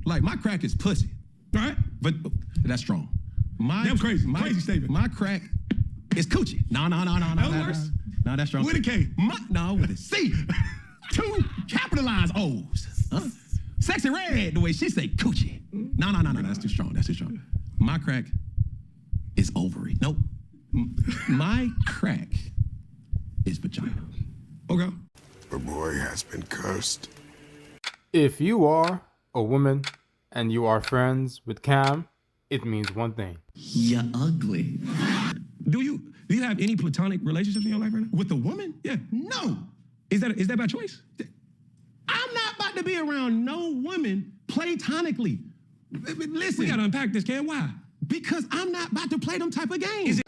Like, my crack is pussy. All right? But that's strong. That's crazy. Crazy statement. My crack is coochie. No. That works. No, that's strong. With a K. No, with a C. 2 capitalized O's. Huh? Sexy Red, the way she say coochie. No. That's too strong. That's too strong. My crack is ovary. Nope. My crack is vagina. Okay. The boy has been cursed. If you are a woman and you are friends with Cam, it means one thing. You're ugly. Do you have any platonic relationships in your life right now? With a woman? Yeah. No. Is that by choice? I'm not about to be around no woman platonically. Listen. We gotta unpack this, Cam. Why? Because I'm not about to play them type of games.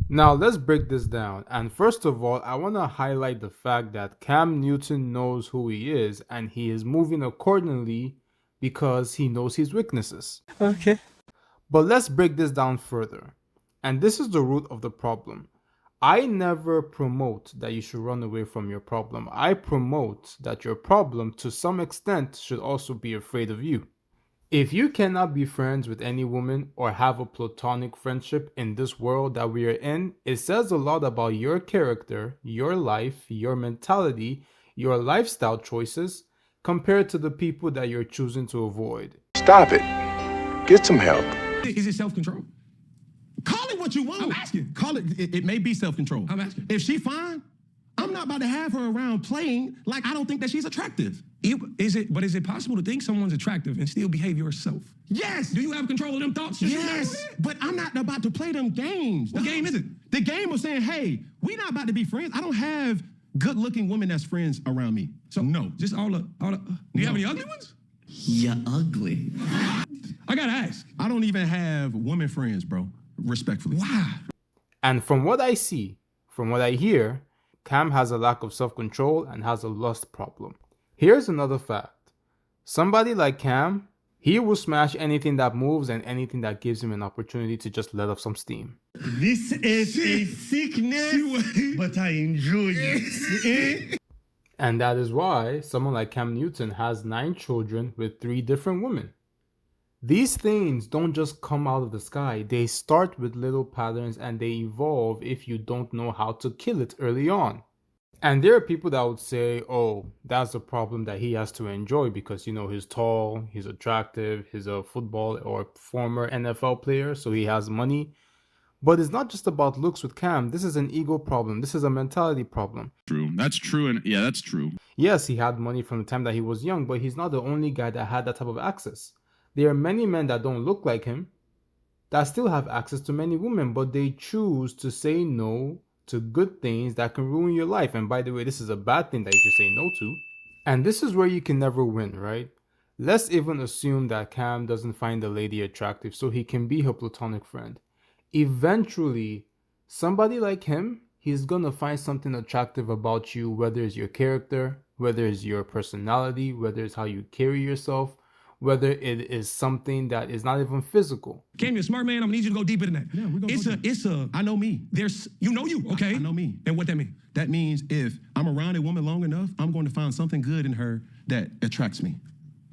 Now let's break this down, and first of all, I want to highlight the fact that Cam Newton knows who he is and he is moving accordingly because he knows his weaknesses. Okay. But let's break this down further, and this is the root of the problem. I never promote that you should run away from your problem. I promote that your problem to some extent should also be afraid of you. If you cannot be friends with any woman or have a platonic friendship in this world that we are in, it says a lot about your character, your life, your mentality, your lifestyle choices compared to the people that you're choosing to avoid. Stop it. Get some help. Is it self-control? Call it what you want. I'm asking. Call it. It may be self-control. I'm asking. If she fine, I'm not about to have her around playing like I don't think that she's attractive. Is it possible to think someone's attractive and still behave yourself? Yes. Do you have control of them thoughts? Yes. But I'm not about to play them games. What game is it? The game of saying, hey, we're not about to be friends. I don't have good-looking women that's friends around me. So no. Just all the. Do you have any ugly ones? You're ugly. I gotta ask. I don't even have women friends, bro. Respectfully. Why? And from what I see, from what I hear, Cam has a lack of self-control and has a lust problem. Here's another fact. Somebody like Cam, he will smash anything that moves and anything that gives him an opportunity to just let off some steam. This is a sickness, but I enjoy it. And that is why someone like Cam Newton has 9 children with 3 different women. These things don't just come out of the sky. They start with little patterns and they evolve if you don't know how to kill it early on. And there are people that would say, oh, that's a problem that he has to enjoy because, he's tall, he's attractive, he's a football or former NFL player, so he has money. But it's not just about looks with Cam. This is an ego problem. This is a mentality problem. True. That's true. And yeah, that's true. Yes, he had money from the time that he was young, but he's not the only guy that had that type of access. There are many men that don't look like him that still have access to many women, but they choose to say no to good things that can ruin your life. And by the way, this is a bad thing that you should say no to. And this is where you can never win, right? Let's even assume that Cam doesn't find the lady attractive so he can be her platonic friend. Eventually, somebody like him, he's gonna find something attractive about you, whether it's your character, whether it's your personality, whether it's how you carry yourself, whether it is something that is not even physical. Cam, you're a smart man. I'm gonna need you to go deeper than that. Yeah, we're gonna It's a. I know me. You know you, okay? I know me. And what that mean? That means if I'm around a woman long enough, I'm going to find something good in her that attracts me.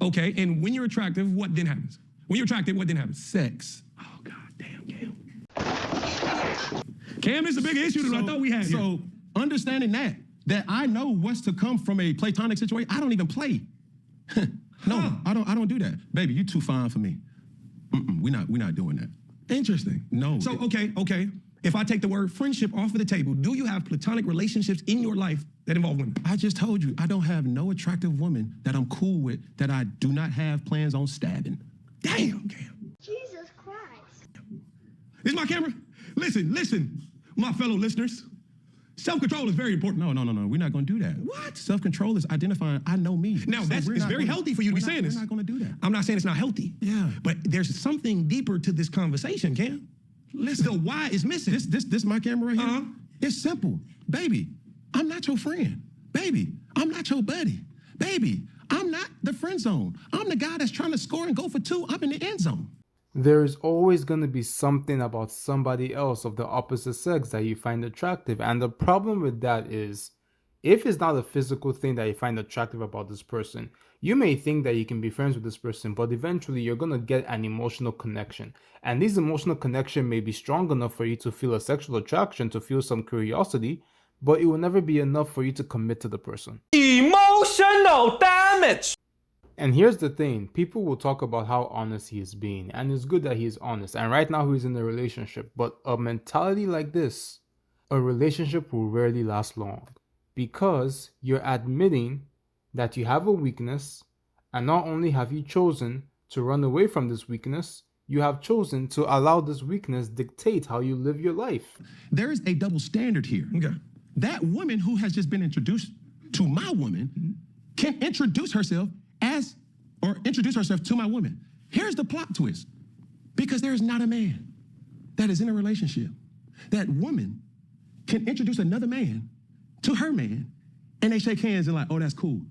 Okay, and when you're attractive, what then happens? When you're attractive, what then happens? Sex. Oh, God damn, Cam. Cam, is a bigger issue than I thought we had. So understanding that I know what's to come from a platonic situation, I don't even play. No, I don't do that. Baby, you too fine for me. We're not doing that. Interesting. No. So, okay. If I take the word friendship off of the table, do you have platonic relationships in your life that involve women? I just told you, I don't have no attractive woman that I'm cool with that I do not have plans on stabbing. Damn, Cam. Jesus Christ. This is my camera? Listen, my fellow listeners. Self-control is very important. No. We're not going to do that. What? Self-control is identifying, I know me. Now, it's very healthy for you to be saying this. We're not going to do that. I'm not saying it's not healthy. Yeah. But there's something deeper to this conversation, Cam. Listen. The why is missing. This my camera right here? Uh-huh. It's simple. Baby, I'm not your friend. Baby, I'm not your buddy. Baby, I'm not the friend zone. I'm the guy that's trying to score and go for 2. I'm in the end zone. There is always going to be something about somebody else of the opposite sex that you find attractive. And the problem with that is If it's not a physical thing that you find attractive about this person, you may think that you can be friends with this person, but eventually you're going to get an emotional connection. And this emotional connection may be strong enough for you to feel a sexual attraction, to feel some curiosity, but it will never be enough for you to commit to the person. Emotional damage! And here's the thing, people will talk about how honest he is being, and it's good that he's honest. And right now he's in a relationship, but a mentality like this, a relationship will rarely last long. Because you're admitting that you have a weakness, and not only have you chosen to run away from this weakness, you have chosen to allow this weakness dictate how you live your life. There is a double standard here. Okay. That woman who has just been introduced to my woman can introduce herself to my woman. Here's the plot twist. Because there is not a man that is in a relationship. That woman can introduce another man to her man, and they shake hands and like, oh, that's cool.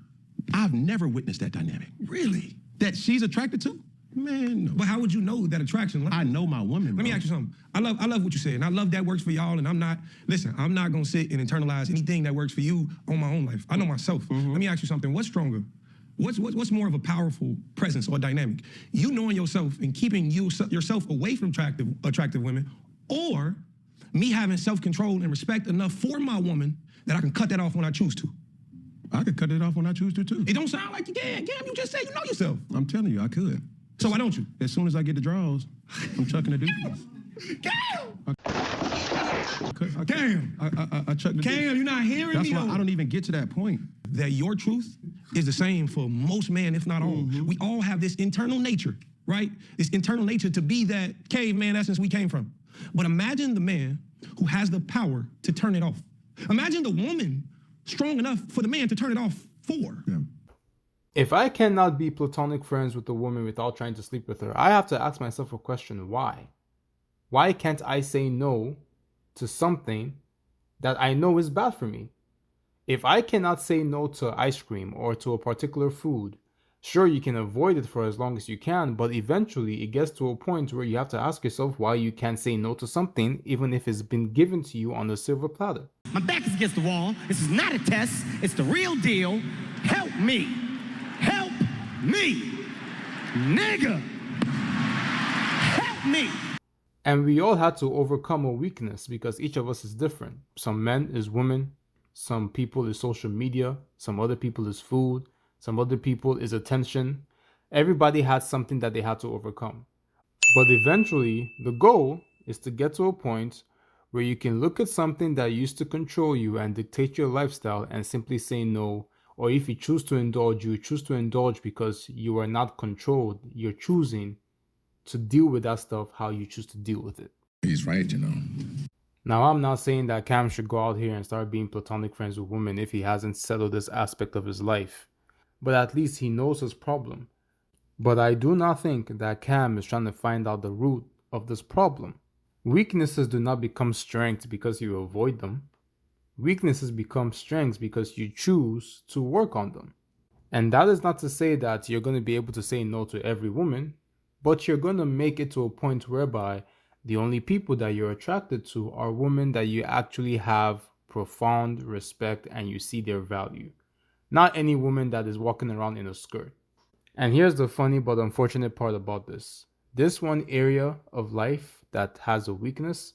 I've never witnessed that dynamic. Really? That she's attracted to? Man, no. But how would you know that attraction? I know my woman, Let me bro. ask you something. I love what you said, and I love that works for y'all, and I'm not gonna sit and internalize anything that works for you on my own life. I know myself. Let me ask you something. What's stronger? What's more of a powerful presence or dynamic? You knowing yourself and keeping yourself away from attractive women, or me having self-control and respect enough for my woman that I can cut that off when I choose to? I could cut it off when I choose to, too. It don't sound like you can. Cam, you just said you know yourself. I'm telling you, I could. So why don't you? As soon as I get the draws, I'm chucking the deuces. Cam! I chuck the Cam, deuces. you're not hearing That's me. why though. I don't even get to that point. That your truth is the same for most men, if not all. We all have this internal nature, right? This internal nature to be that caveman essence we came from. But imagine the man who has the power to turn it off. Imagine the woman strong enough for the man to turn it off for. Yeah. If I cannot be platonic friends with a woman without trying to sleep with her, I have to ask myself a question, why? Why can't I say no to something that I know is bad for me? If I cannot say no to ice cream or to a particular food, sure, you can avoid it for as long as you can, but eventually it gets to a point where you have to ask yourself why you can't say no to something, even if it's been given to you on a silver platter. My back is against the wall. This is not a test. It's the real deal. Help me. Help me. Nigga. Help me. And we all had to overcome a weakness because each of us is different. Some men is women, some people is social media, some other people is food, some other people is attention. Everybody had something that they had to overcome. But eventually, the goal is to get to a point where you can look at something that used to control you and dictate your lifestyle and simply say no. Or if you choose to indulge, you choose to indulge because you are not controlled. You're choosing to deal with that stuff how you choose to deal with it. He's right, you know. Now, I'm not saying that Cam should go out here and start being platonic friends with women if he hasn't settled this aspect of his life. But at least he knows his problem. But I do not think that Cam is trying to find out the root of this problem. Weaknesses do not become strengths because you avoid them. Weaknesses become strengths because you choose to work on them. And that is not to say that you're going to be able to say no to every woman, but you're going to make it to a point whereby the only people that you're attracted to are women that you actually have profound respect and you see their value. Not any woman that is walking around in a skirt. And here's the funny but unfortunate part about this. This one area of life that has a weakness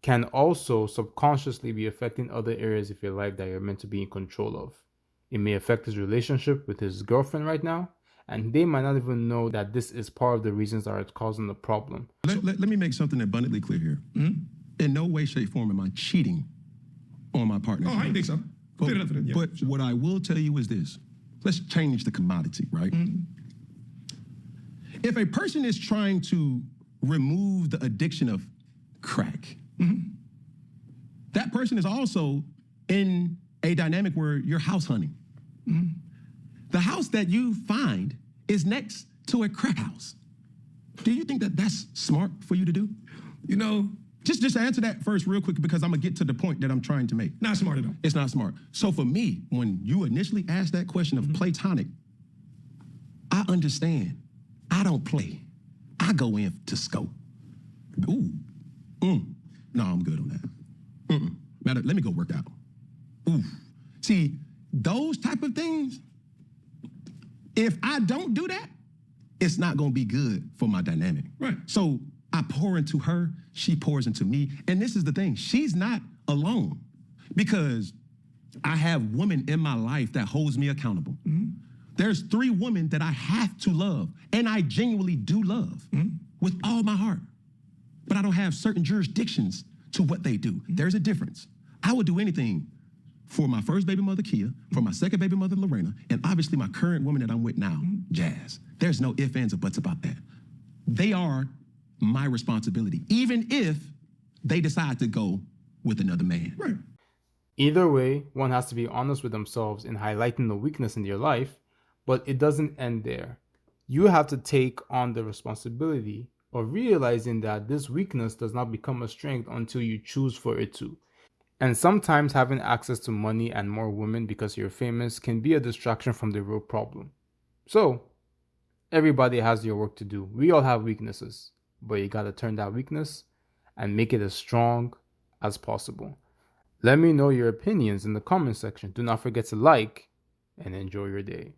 can also subconsciously be affecting other areas of your life that you're meant to be in control of. It may affect his relationship with his girlfriend right now, and they might not even know that this is part of the reasons that are causing the problem. Let me make something abundantly clear here. In no way, shape, form am I cheating on my partner. Oh, I didn't think so. But, Clear it up for them. Yeah, but sure. what I will tell you is this. Let's change the commodity, right? If a person is trying to remove the addiction of crack, that person is also in a dynamic where you're house hunting. The house that you find is next to a crack house. Do you think that that's smart for you to do? You know, Just answer that first real quick because I'm gonna get to the point that I'm trying to make. not smart at all. It's not smart. So for me, when you initially asked that question of platonic, I understand. I don't play. I go in to scope. Ooh. No, I'm good on that. Matter, let me go work out. Ooh. See, those type of things, if I don't do that, it's not gonna be good for my dynamic. Right. So I pour into her, she pours into me. And this is the thing, she's not alone because I have women in my life that holds me accountable. There's 3 women that I have to love, and I genuinely do love with all my heart. But I don't have certain jurisdictions to what they do. There's a difference. I would do anything for my first baby mother, Kia, for my second baby mother, Lorena, and obviously my current woman that I'm with now, Jazz. There's no ifs, ands, or buts about that. They are my responsibility, even if they decide to go with another man. Right. Either way, one has to be honest with themselves in highlighting the weakness in their life, but it doesn't end there. You have to take on the responsibility of realizing that this weakness does not become a strength until you choose for it to. And sometimes having access to money and more women because you're famous can be a distraction from the real problem. So, everybody has your work to do. We all have weaknesses, but you gotta turn that weakness and make it as strong as possible. Let me know your opinions in the comment section. Do not forget to like and enjoy your day.